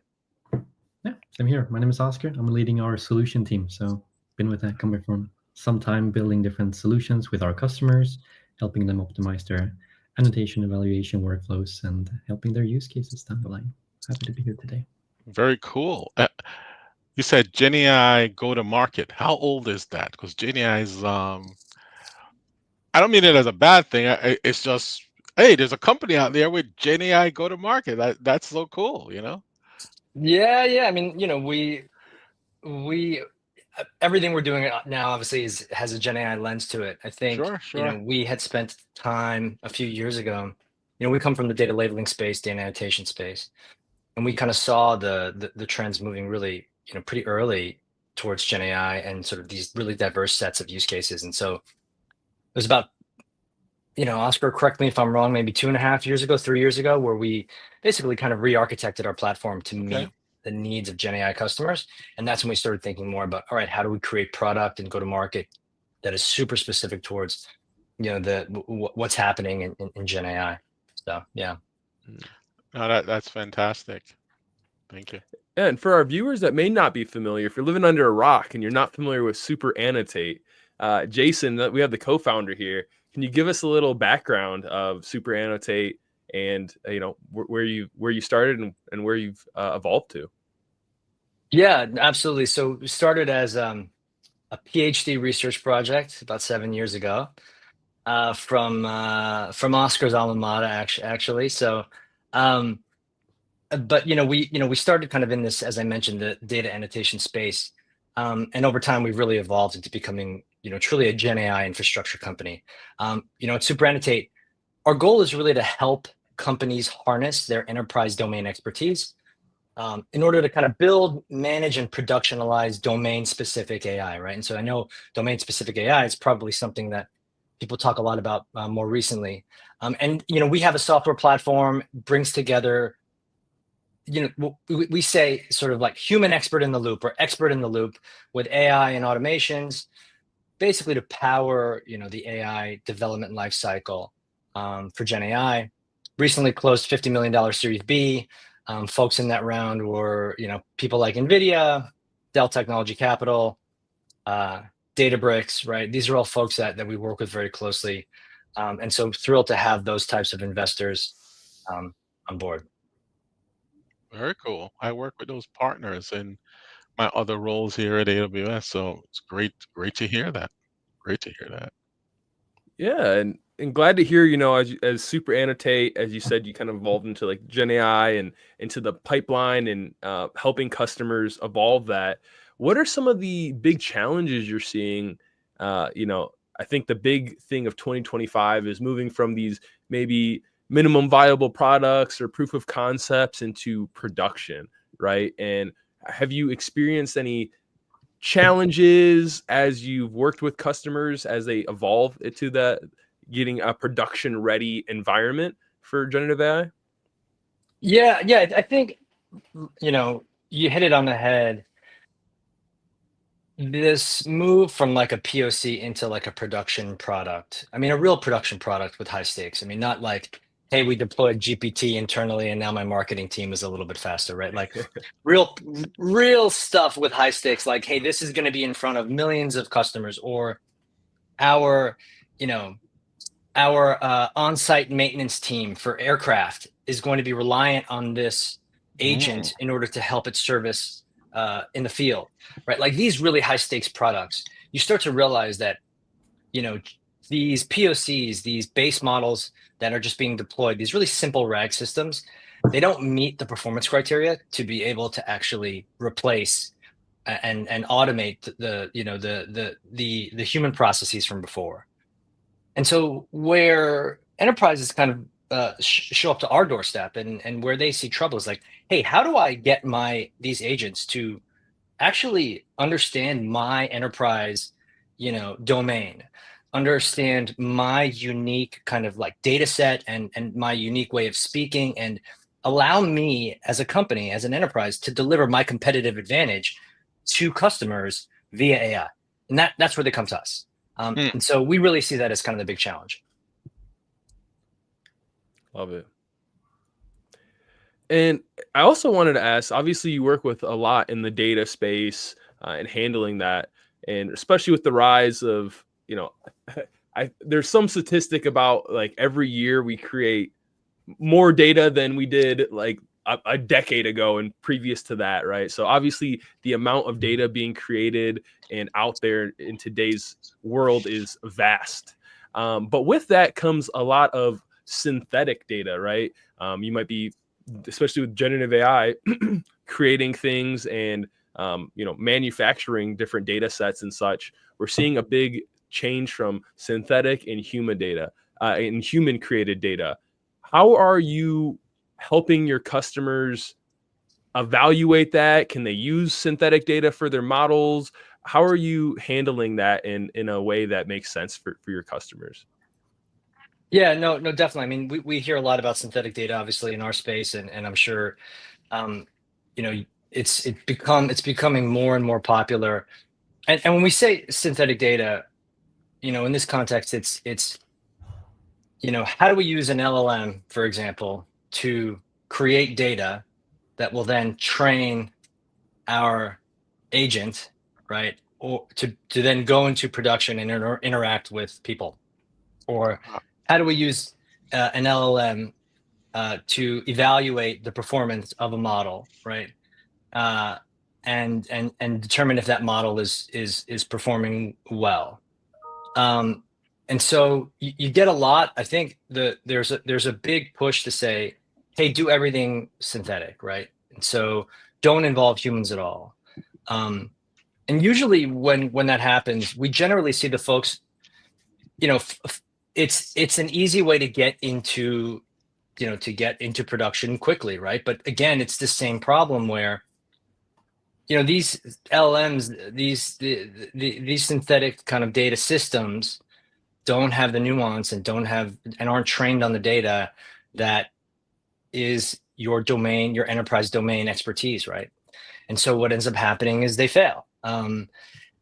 Yeah, same here. My name is Oscar. I'm leading our solution team. So been with that company for some time, building different solutions with our customers, helping them optimize their annotation evaluation workflows and helping their use cases down the line. Happy to be here today. Very cool. You said GenAI go to market. How old is that? Because GenAI is I don't mean it as a bad thing. It's just, hey, there's a company out there with GenAI go to market. That's so cool. Yeah. I mean, we everything we're doing now obviously has a GenAI lens to it. I think Sure. we had spent time a few years ago. We come from the data labeling space, data annotation space, and we kind of saw the trends moving really pretty early towards GenAI and sort of these really diverse sets of use cases. And so it was about Oscar, correct me if I'm wrong, maybe 2.5 years ago, 3 years ago, where we basically kind of re-architected our platform to Okay. meet the needs of GenAI customers. And that's when we started thinking more about, all right, how do we create product and go to market that is super specific towards what's happening in GenAI. So yeah. No, that's fantastic. Thank you. And for our viewers that may not be familiar, if you're living under a rock and you're not familiar with SuperAnnotate, Jason, we have the co-founder here. Can you give us a little background of SuperAnnotate and where you started and where you've evolved to? Yeah, absolutely. So we started as a PhD research project about 7 years ago, from Oscar's alma mater, actually. So, but we started kind of in this, as I mentioned, the data annotation space, and over time we've really evolved into becoming truly a Gen AI infrastructure company. At SuperAnnotate, our goal is really to help companies harness their enterprise domain expertise in order to kind of build, manage, and productionalize domain-specific AI, right? And so I know domain-specific AI is probably something that people talk a lot about more recently. And we have a software platform brings together, we say sort of like human expert in the loop or expert in the loop with AI and automations, basically to power the AI development lifecycle for Gen AI. Recently closed $50 million Series B. Folks in that round were people like NVIDIA, Dell Technology Capital, Databricks, right? These are all folks that we work with very closely, and so thrilled to have those types of investors on board. Very cool. I work with those partners in my other roles here at AWS, so it's great to hear that. Great to hear that. Yeah, and glad to hear, as SuperAnnotate, as you said, you kind of evolved into like Gen AI and into the pipeline and helping customers evolve that. What are some of the big challenges you're seeing? I think the big thing of 2025 is moving from these maybe minimum viable products or proof of concepts into production, right? And have you experienced any challenges as you've worked with customers as they evolve into that getting a production ready environment for generative AI? Yeah, I think you hit it on the head. This move from like a POC into like a production product. I mean, a real production product with high stakes. I mean, not like, hey, we deployed GPT internally and now my marketing team is a little bit faster, right? Like real stuff with high stakes, like, hey, this is going to be in front of millions of customers, or our, our on-site maintenance team for aircraft is going to be reliant on this agent in order to help its service in the field, right? Like these really high stakes products, you start to realize that, these POCs, these base models that are just being deployed, these really simple RAG systems, they don't meet the performance criteria to be able to actually replace and automate the human processes from before. And so where enterprises kind of show up to our doorstep and where they see trouble is like, hey, how do I get these agents to actually understand my enterprise, domain, understand my unique kind of like data set and my unique way of speaking, and allow me as a company, as an enterprise, to deliver my competitive advantage to customers via AI. And that's where they come to us. And so we really see that as kind of the big challenge. Love it. And I also wanted to ask, obviously you work with a lot in the data space and handling that, and especially with the rise of, there's some statistic about like every year we create more data than we did like a decade ago and previous to that, right? So obviously the amount of data being created and out there in today's world is vast. But with that comes a lot of synthetic data, right? You might be, especially with generative AI, creating things and manufacturing different data sets and such. We're seeing a big change from synthetic and human data and human created data. How are you helping your customers evaluate that? Can they use synthetic data for their models? How are you handling that in a way that makes sense for your customers? Yeah, no, definitely. I mean, we hear a lot about synthetic data, obviously, in our space, and I'm sure, it's becoming more and more popular. And when we say synthetic data, in this context, it's how do we use an LLM, for example, to create data that will then train our agent, right, or to then go into production and interact with people, or how do we use an LLM to evaluate the performance of a model, right? And determine if that model is performing well. And so you get a lot. I think there's a big push to say, hey, do everything synthetic, right? And so don't involve humans at all. And usually when that happens, we generally see the folks, it's an easy way to get into production quickly, right? But again, it's the same problem where these LLMs, these synthetic kind of data systems don't have the nuance and aren't trained on the data that is your domain, your enterprise domain expertise, right? And so what ends up happening is they fail.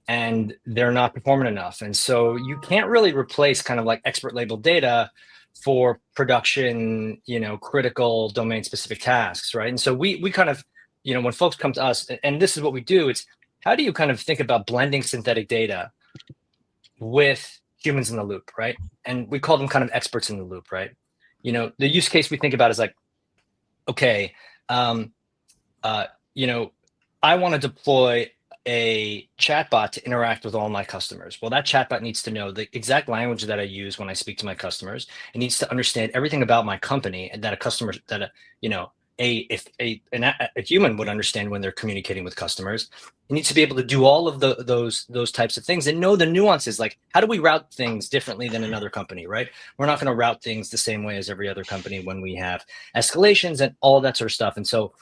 And they're not performant enough. And so you can't really replace kind of like expert labeled data for production, critical domain specific tasks, right? And so we kind of, when folks come to us, and this is what we do, it's how do you kind of think about blending synthetic data with humans in the loop, right? And we call them kind of experts in the loop, right? The use case we think about is like, okay, you know, I want to deploy a chatbot to interact with all my customers. Well, that chatbot needs to know the exact language that I use when I speak to my customers. It needs to understand everything about my company and that a customer, that a, you know, a human would understand when they're communicating with customers. It needs to be able to do all of those types of things and know the nuances. Like, how do we route things differently than another company, right? We're not going to route things the same way as every other company when we have escalations and all that sort of stuff. And so,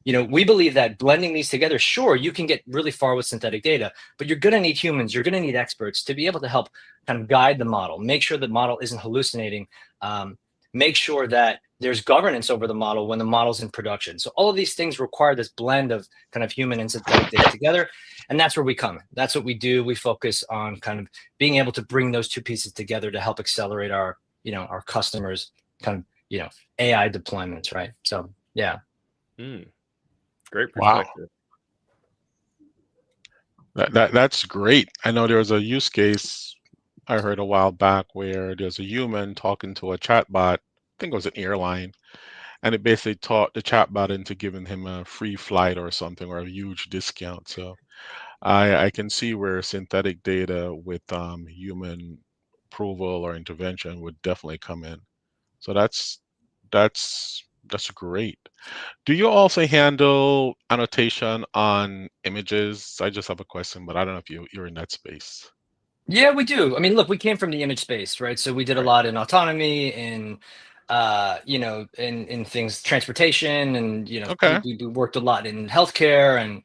you know, we believe that blending these together, sure, you can get really far with synthetic data, but you're going to need humans, you're going to need experts to be able to help kind of guide the model, make sure the model isn't hallucinating, make sure that there's governance over the model when the model's in production. So all of these things require this blend of kind of human and synthetic data together. And that's where we come. That's what we do. We focus on kind of being able to bring those two pieces together to help accelerate our, you know, our customers' kind of, you know, AI deployments, right? So, yeah. Great Wow. perspective. That's great. I know there was a use case I heard a while back where there's a human talking to a chatbot. I think it was an airline, and it basically taught the chatbot into giving him a free flight or something, or a huge discount. So I can see where synthetic data with human approval or intervention would definitely come in. So that's great. Do you also handle annotation on images? I just have a question, but I don't know if you're in that space. Yeah, we do. I mean, look, we came from the image space, right? So we did a Right. lot in autonomy, in you know, in things, transportation, and you know, Okay. we worked a lot in healthcare, and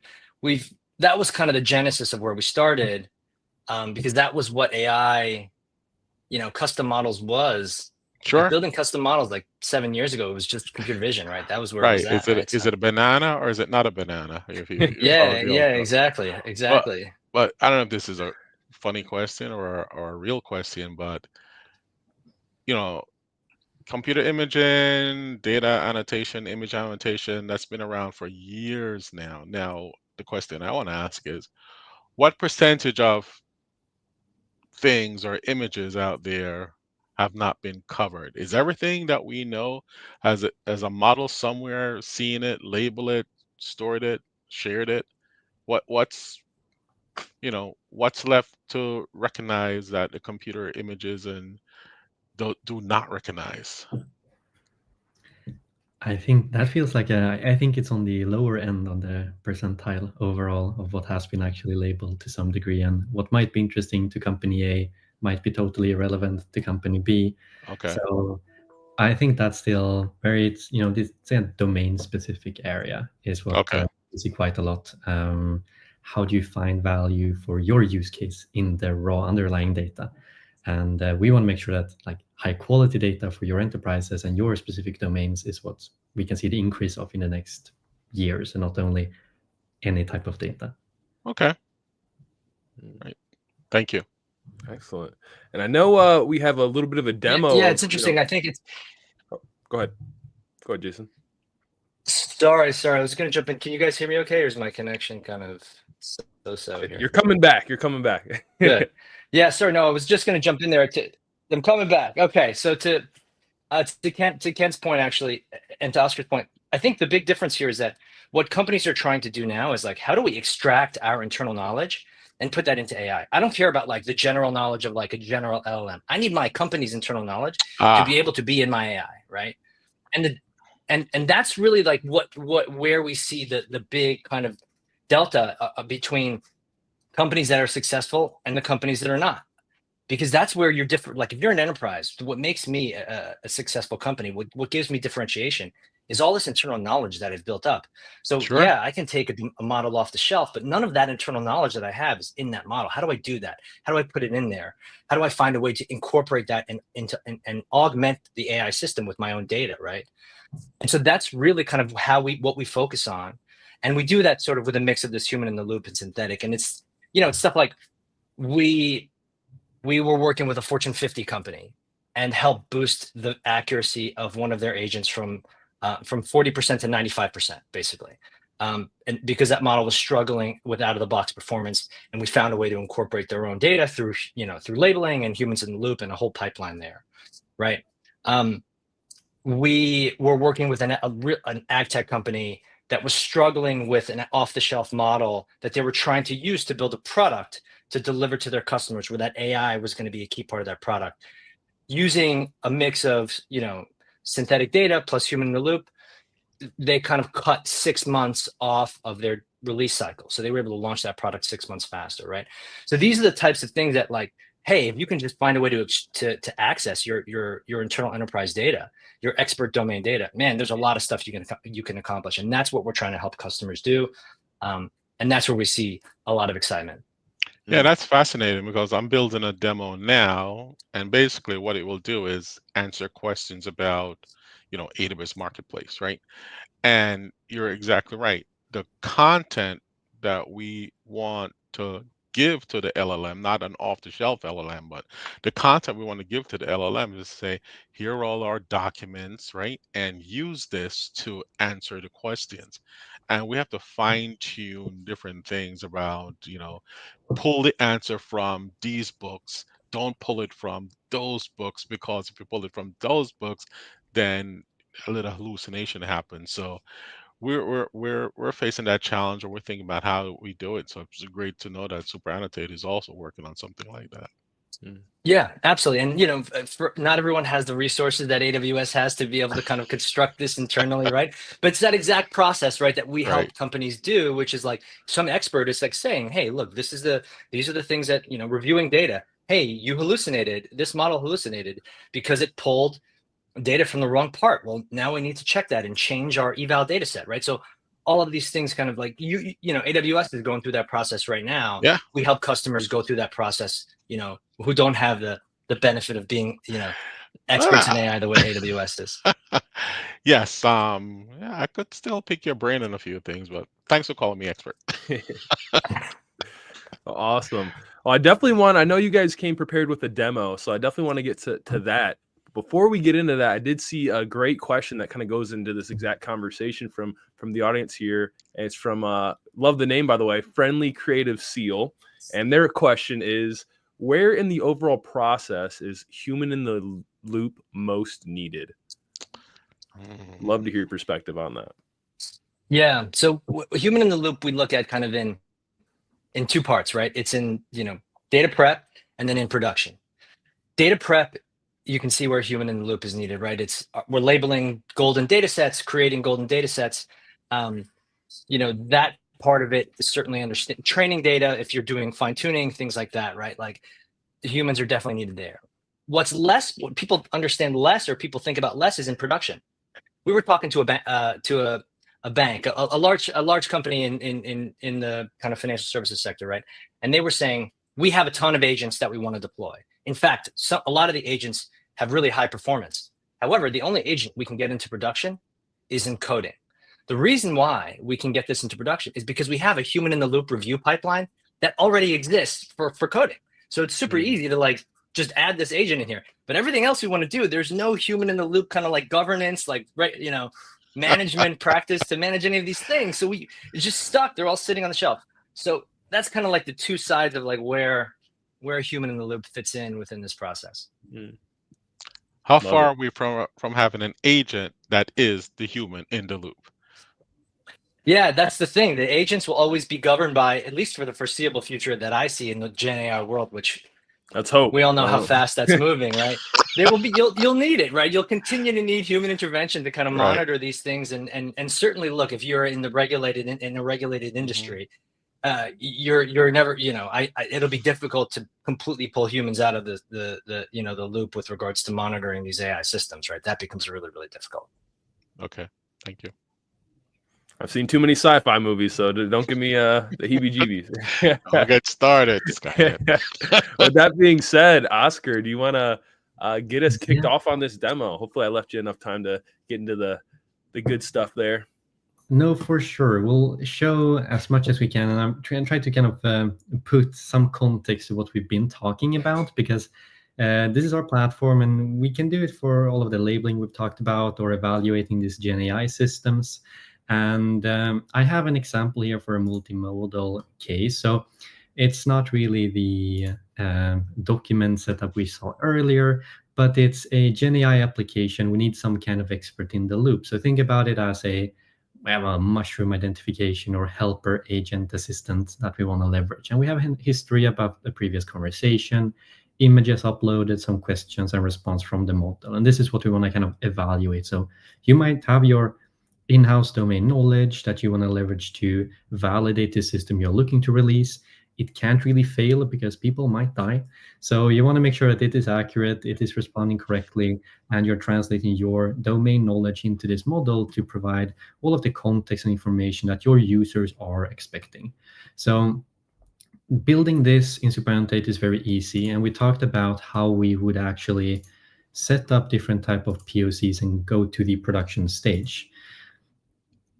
that was kind of the genesis of where we started, because that was what AI, you know, custom models was. Like Sure. building custom models like 7 years ago, it was just computer vision, right? That was where it Right. was at, right? Is So it a banana or is it not a banana? If I yeah, would be able yeah, to. exactly, But exactly. but I don't know if this is a funny question or a real question, but you know, computer imaging, data annotation, image annotation, that's been around for years now. Now, the question I want to ask is, what percentage of things or images out there have not been covered? Is everything that we know has it as a model somewhere seen it, label it, stored it, shared it? What's what's left to recognize that the computer images and do not recognize? I think that feels like I think it's on the lower end of the percentile overall of what has been actually labeled to some degree, and what might be interesting to company A might be totally irrelevant to company B. Okay. So I think that's still very, this domain specific area is what Okay. we see quite a lot. How do you find value for your use case in the raw underlying data? And we want to make sure that like high quality data for your enterprises and your specific domains is what we can see the increase of in the next years, and not only any type of data. Okay. Right. Thank you. Excellent. And I know we have a little bit of a demo. Yeah, of, it's interesting. I think it's. Go ahead. Go ahead, Jason. Sorry. I was going to jump in. Can you guys hear me okay, or is my connection kind of so here? You're coming back. Good. Yeah, sorry. No, I was just going to jump in there. I'm coming back. Okay, so to Ken's point, actually, and to Oscar's point, I think the big difference here is that what companies are trying to do now is like, how do we extract our internal knowledge and put that into AI? I don't care about like the general knowledge of like a general LLM. I need my company's internal knowledge to be able to be in my AI, right? And that's really like where we see the big kind of delta between companies that are successful and the companies that are not, because that's where you're different. Like if you're an enterprise, what makes me a successful company, what gives me differentiation is all this internal knowledge that I've built up. So Sure. yeah, I can take a model off the shelf, but none of that internal knowledge that I have is in that model. How do I do that? How do I put it in there? How do I find a way to incorporate that and augment the AI system with my own data, right? And so that's really kind of what we focus on. And we do that sort of with a mix of this human in the loop and synthetic. And it's, it's stuff like we were working with a Fortune 50 company and help boost the accuracy of one of their agents from 40% to 95%, basically. And because that model was struggling with out of the box performance, and we found a way to incorporate their own data through labeling and humans in the loop and a whole pipeline there, right? We were working with an ag tech company that was struggling with an off-the-shelf model that they were trying to use to build a product to deliver to their customers, where that AI was going to be a key part of that product. Using a mix of, synthetic data plus human in the loop, they kind of cut 6 months off of their release cycle. So they were able to launch that product 6 months faster, right? So these are the types of things that, like, hey, if you can just find a way to access your internal enterprise data, your expert domain data, man, there's a lot of stuff you can accomplish. And that's what we're trying to help customers do. And that's where we see a lot of excitement. Yeah, that's fascinating, because I'm building a demo now, and basically what it will do is answer questions about, AWS Marketplace, right? And you're exactly right. The content that we want to give to the LLM, not an off-the-shelf LLM, but the content we want to give to the LLM is say, here are all our documents, right? And use this to answer the questions. And we have to fine-tune different things about, pull the answer from these books. Don't pull it from those books, because if you pull it from those books, then a little hallucination happens. So we're facing that challenge, or we're thinking about how we do it. So it's great to know that SuperAnnotate is also working on something like that. Yeah, absolutely. And not everyone has the resources that AWS has to be able to kind of construct this internally, right? But it's that exact process, right, that we help Right. companies do, which is like some expert is like saying, hey, look, these are the things that, reviewing data. Hey, you hallucinated, this model hallucinated because it pulled data from the wrong part. Well, now we need to check that and change our eval data set, right? So all of these things kind of like AWS is going through that process right now. Yeah. We help customers go through that process, who don't have the benefit of being, experts in AI the way AWS is. Yes. Yeah, I could still pick your brain on a few things, but thanks for calling me expert. Awesome. Well, I know you guys came prepared with a demo, so I definitely want to get to that. Before we get into that, I did see a great question that kind of goes into this exact conversation from the audience here. And it's from, love the name, by the way, Friendly Creative Seal. And their question is, where in the overall process is human in the loop most needed? Love to hear your perspective on that. Yeah. So human in the loop, we look at kind of in two parts, right? It's in, data prep and then in production. Data prep, you can see where human in the loop is needed, right? We're labeling golden data sets, creating golden data sets. That part of it is certainly understand training data. If you're doing fine tuning, things like that, right? Like the humans are definitely needed there. What people understand less, or people think about less, is in production. We were talking to a bank, a large company in the kind of financial services sector, right? And they were saying, we have a ton of agents that we want to deploy. In fact, a lot of the agents have really high performance. However, the only agent we can get into production is in coding. The reason why we can get this into production is because we have a human in the loop review pipeline that already exists for coding. So it's super easy to like just add this agent in here. But everything else we want to do, there's no human in the loop kind of like governance, like, right, management practice to manage any of these things. So it's just stuck. They're all sitting on the shelf. So that's kind of like the two sides of like where a human in the loop fits in within this process. How far are we from having an agent that is the human in the loop? Yeah, that's the thing. The agents will always be governed by, at least for the foreseeable future that I see in the Gen AI world, which let's hope. We all know how fast that's moving, right? There will be, you'll need it, right? You'll continue to need human intervention to kind of monitor these things, and certainly, look, if you're in a regulated industry, you're never, it'll be difficult to completely pull humans out of the loop with regards to monitoring these AI systems, right? That becomes really, really difficult. Okay, thank you. I've seen too many sci-fi movies, so don't give me the heebie-jeebies. I'll get started. With that being said, Oscar, do you want to get us kicked off on this demo? Hopefully I left you enough time to get into the good stuff there. No, for sure. We'll show as much as we can, and I'm trying to kind of put some context to what we've been talking about, because this is our platform, and we can do it for all of the labeling we've talked about, or evaluating these Gen AI systems. And I have an example here for a multimodal case. So it's not really the document setup we saw earlier, but it's a Gen AI application. We need some kind of expert in the loop. So think about it as a we have a mushroom identification or helper agent assistant that we want to leverage. And we have a history about the previous conversation, images uploaded, some questions and response from the model. And this is what we want to kind of evaluate. So you might have your in-house domain knowledge that you want to leverage to validate the system you're looking to release. It can't really fail because people might die. So you want to make sure that it is accurate, it is responding correctly, and you're translating your domain knowledge into this model to provide all of the context and information that your users are expecting. So building this in SuperAnnotate is very easy. And we talked about how we would actually set up different type of POCs and go to the production stage.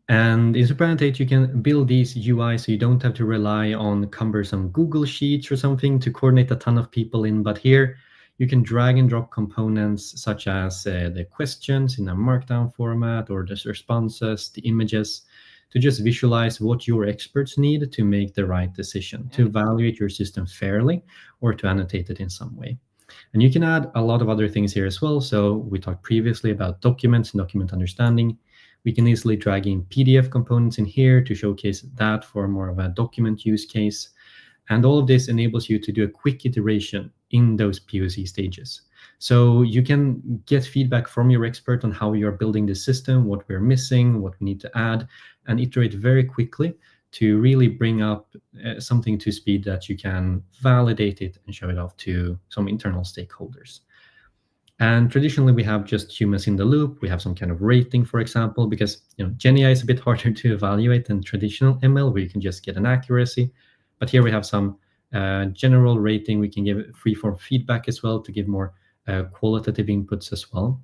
And in SuperAnnotate, you can build these UI so you don't have to rely on cumbersome Google Sheets or something to coordinate a ton of people in. But here, you can drag and drop components such as the questions in a markdown format or the responses, the images, to just visualize what your experts need to make the right decision, to evaluate your system fairly or to annotate it in some way. And you can add a lot of other things here as well. So we talked previously about documents and document understanding. We can easily drag in PDF components in here to showcase that for more of a document use case. And all of this enables you to do a quick iteration in those POC stages. So you can get feedback from your expert on how you're building the system, what we're missing, what we need to add, and iterate very quickly to really bring up something to speed that you can validate it and show it off to some internal stakeholders. And traditionally, we have just humans in the loop. We have some kind of rating, for example, because GenAI is a bit harder to evaluate than traditional ML, where you can just get an accuracy. But here we have some general rating. We can give free-form feedback as well to give more qualitative inputs as well.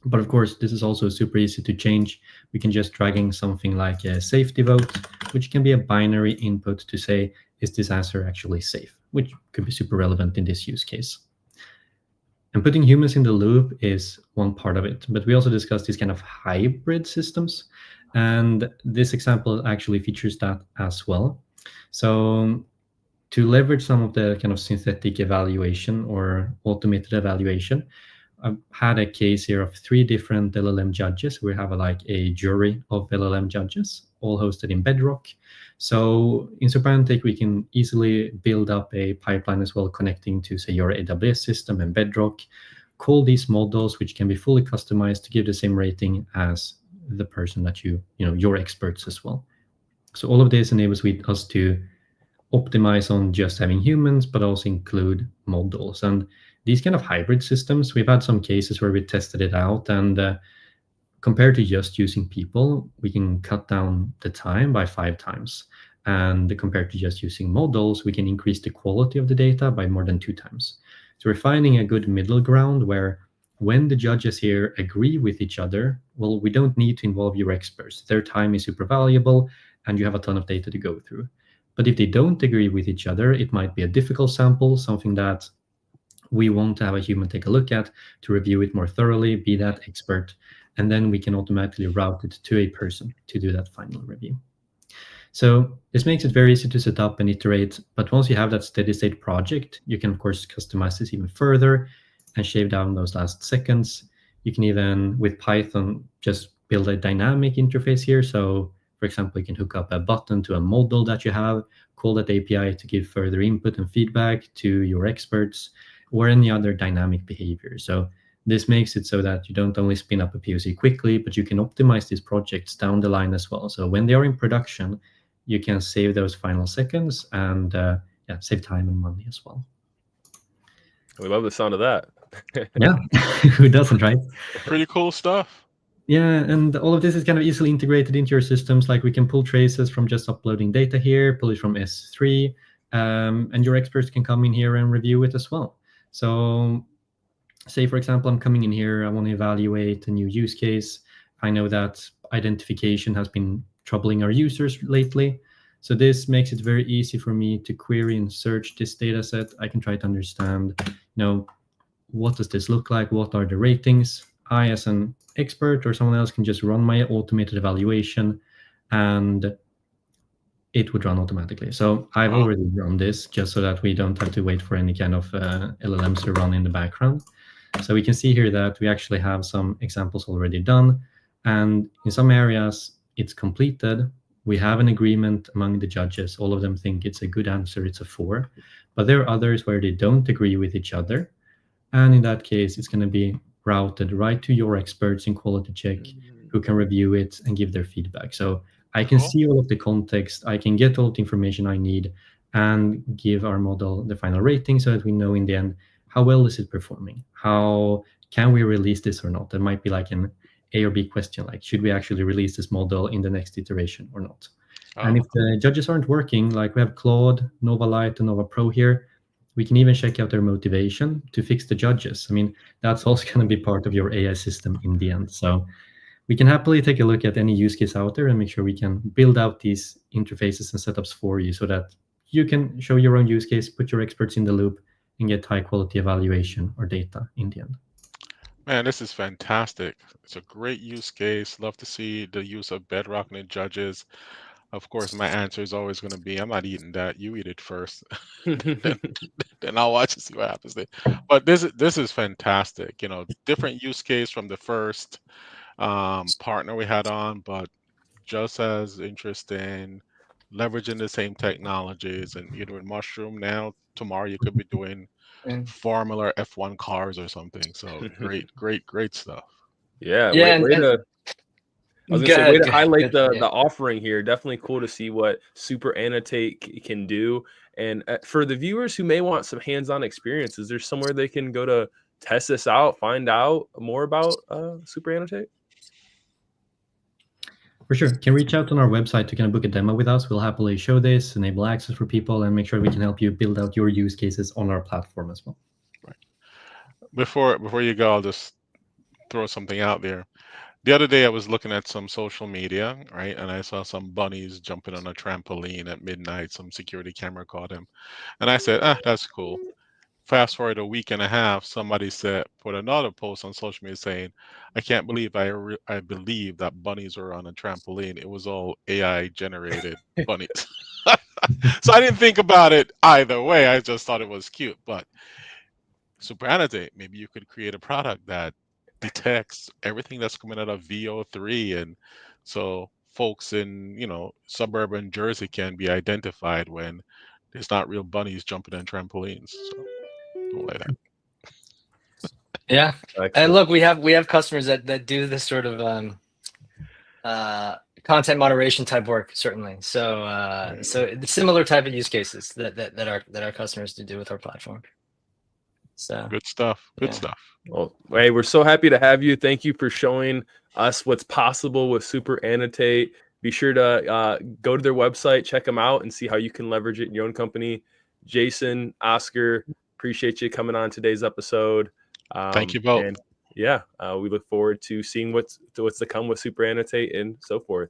But of course, this is also super easy to change. We can just drag in something like a safety vote, which can be a binary input to say, is this answer actually safe? Which could be super relevant in this use case. And putting humans in the loop is one part of it, but we also discussed these kind of hybrid systems. And this example actually features that as well. So to leverage some of the kind of synthetic evaluation or automated evaluation, I've had a case here of 3 different LLM judges. We have a jury of LLM judges, all hosted in Bedrock. So in SuperAnnotate, we can easily build up a pipeline as well, connecting to, say, your AWS system and Bedrock, call these models, which can be fully customized to give the same rating as the person that your experts as well. So all of this enables us to optimize on just having humans, but also include models. And these kind of hybrid systems, we've had some cases where we tested it out, and compared to just using people, we can cut down the time by 5 times. And compared to just using models, we can increase the quality of the data by more than 2 times. So we're finding a good middle ground where when the judges here agree with each other, well, we don't need to involve your experts. Their time is super valuable, and you have a ton of data to go through. But if they don't agree with each other, it might be a difficult sample, something that we want to have a human take a look at to review it more thoroughly, be that expert, and then we can automatically route it to a person to do that final review. So this makes it very easy to set up and iterate, but once you have that steady state project, you can of course customize this even further and shave down those last seconds. You can even, with Python, just build a dynamic interface here. So for example, you can hook up a button to a model that you have, call that API to give further input and feedback to your experts, or any other dynamic behavior. So this makes it so that you don't only spin up a POC quickly, but you can optimize these projects down the line as well. So when they are in production, you can save those final seconds and save time and money as well. We love the sound of that. Yeah, who doesn't, right? Pretty cool stuff. Yeah, and all of this is kind of easily integrated into your systems. Like we can pull traces from just uploading data here, pull it from S3, and your experts can come in here and review it as well. So say, for example, I'm coming in here, I want to evaluate a new use case. I know that identification has been troubling our users lately. So this makes it very easy for me to query and search this data set. I can try to understand, what does this look like? What are the ratings? I, as an expert or someone else, can just run my automated evaluation and it would run automatically. So I've already run this just so that we don't have to wait for any kind of LLMs to run in the background. So we can see here that we actually have some examples already done. And in some areas, it's completed. We have an agreement among the judges. All of them think it's a good answer, it's a 4. But there are others where they don't agree with each other. And in that case, it's going to be routed right to your experts in quality check who can review it and give their feedback. So I can Cool. see all of the context, I can get all of the information I need and give our model the final rating so that we know in the end, how well is it performing? How can we release this or not? There might be like an A or B question, like should we actually release this model in the next iteration or not? And Oh, if the judges aren't working, like we have Claude, Nova Lite, and Nova Pro here, we can even check out their motivation to fix the judges. I mean, that's also going to be part of your AI system in the end. So we can happily take a look at any use case out there and make sure we can build out these interfaces and setups for you so that you can show your own use case, put your experts in the loop, and get high quality evaluation or data in the end. man, this is fantastic. It's a great use case. Love to see the use of Bedrock and the judges. Of course, my answer is always going to be, I'm not eating that. You eat it first, then, then I'll watch and see what happens there. But this is fantastic. You know, different use case from the first partner we had on, but just as interesting, leveraging the same technologies. And you're doing Mushroom now. Tomorrow you could be doing Mm. Formula F1 cars or something. So great stuff. Yeah, Yeah, way and to. I was gonna say, way good, to highlight good, the offering here. Definitely cool to see what SuperAnnotate can do. And for the viewers who may want some hands-on experience, is there somewhere they can go to test this out, find out more about SuperAnnotate? For sure. Can reach out on our website to kind of book a demo with us. We'll happily show this, enable access for people, and make sure we can help you build out your use cases on our platform as well. Right. Before you go, I'll just throw something out there. The other day I was looking at some social media, right? And I saw some bunnies jumping on a trampoline at midnight. Some security camera caught him. And I said, that's cool. Fast forward a week and a half, somebody put another post on social media saying, I can't believe I believe that bunnies were on a trampoline. It was all AI generated bunnies. So I didn't think about it either way. I just thought it was cute. But SuperAnnotate, maybe you could create a product that detects everything that's coming out of VO3, and so folks in suburban Jersey can be identified when there's not real bunnies jumping on trampolines. So don't like that. Yeah. And Excellent. look, we have customers that do this sort of content moderation type work, certainly. So so similar type of use cases that our customers do with our platform. So Good stuff. Good Yeah. stuff. Well, hey, we're so happy to have you. Thank you for showing us what's possible with SuperAnnotate. Be sure to go to their website, check them out, and see how you can leverage it in your own company. Jason, Oscar, appreciate you coming on today's episode. Thank you both. And yeah, we look forward to seeing what's to come with SuperAnnotate and so forth.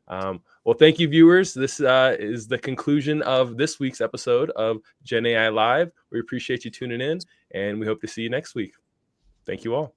Well, thank you, viewers. This is the conclusion of this week's episode of GenAI Live. We appreciate you tuning in, and we hope to see you next week. Thank you all.